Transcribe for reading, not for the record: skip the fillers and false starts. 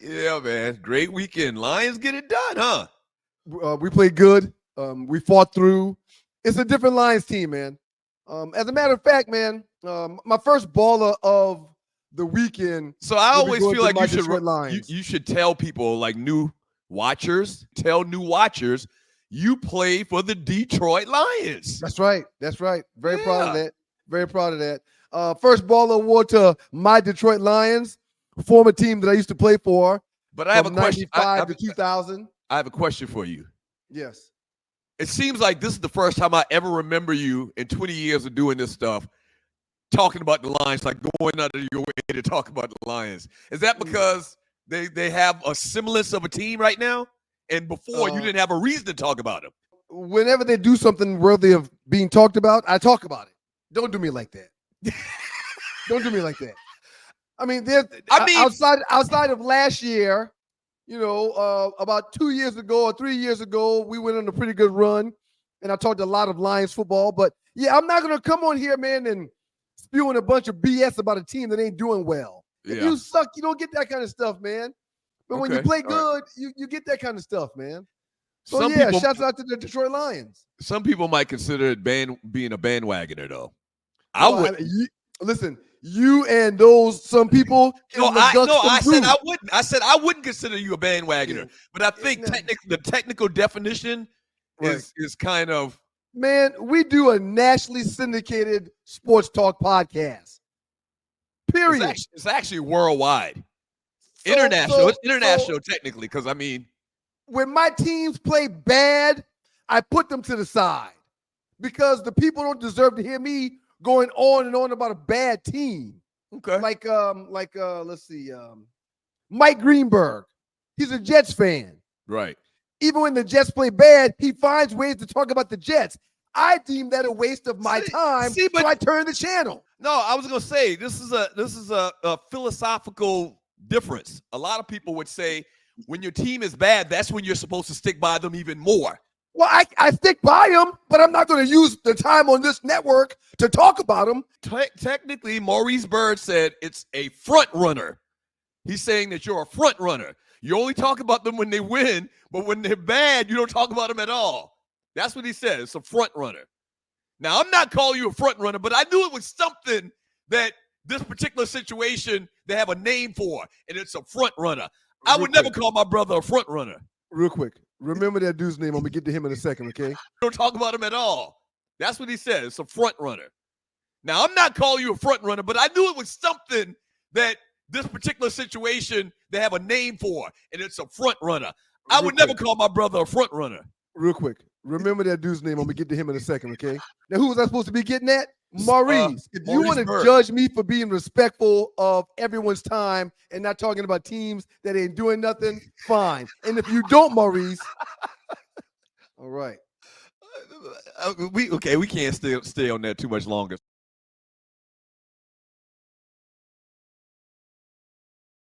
Yeah, man. Great weekend. Lions get it done, huh? We played good. We fought through. It's a different Lions team, man. As a matter of fact, man, my first baller of the weekend So I will be always going feel to like my you should Detroit Lions. you should tell people like new watchers, you play for the Detroit Lions. That's right. That's right. Very proud of Yeah. that. Very proud of that. First baller award to my Detroit Lions, former team that I used to play for But I have a from question. 95 to 2000. I have a question for you. Yes. It seems like this is the first time I ever remember you in 20 years of doing this stuff talking about the Lions, like going out of your way to talk about the Lions. Is that because they have a semblance of a team right now? And before you didn't have a reason to talk about them. Whenever they do something worthy of being talked about, I talk about it. Don't do me like that. Don't do me like that. I mean, outside of last year, about 2 years ago or 3 years ago, we went on a pretty good run, and I talked a lot of Lions football. But yeah, I'm not gonna come on here, man, and spewing a bunch of BS about a team that ain't doing well. If you suck, you don't get that kind of stuff, man. But when you play good, you get that kind of stuff, man. So shouts out to the Detroit Lions. Some people might consider it being a bandwagoner, though. Listen, you and those some people. I said I wouldn't. I said I wouldn't consider you a bandwagoner, but I think the technical definition is kind of. Man, we do a nationally syndicated sports talk podcast. Period. It's actually worldwide. International. It's international technically, because I mean, when my teams play bad, I put them to the side because the people don't deserve to hear me going on and on about a bad team. Okay. Let's see, Mike Greenberg. He's a Jets fan. Right. Even when the Jets play bad, he finds ways to talk about the Jets. I deem that a waste of my time, so I turn the channel. No, I was gonna say this is a philosophical difference. A lot of people would say when your team is bad, that's when you're supposed to stick by them even more. Well, I stick by them, but I'm not going to use the time on this network to talk about them. Technically, Maurice Bird said it's a front runner. He's saying that you're a front runner. You only talk about them when they win, but when they're bad, you don't talk about them at all. That's what he said. It's a front runner. Now, I'm not calling you a front runner, but I knew it was something that this particular situation they have a name for, and it's a front runner. I would never call my brother a front runner. Real quick. Remember that dude's name. I'm going to get to him in a second, okay? Don't talk about him at all. That's what he said. It's a front runner. Now, I'm not calling you a front runner, but I knew it was something that this particular situation they have a name for, and it's a front runner. I would never call my brother a front runner. Real quick. Remember that dude's name. I'm going to get to him in a second, okay? Now, who was I supposed to be getting at? Maurice. If you want to judge me for being respectful of everyone's time and not talking about teams that ain't doing nothing, fine. And if you don't, Maurice, all right. We can't stay on that too much longer.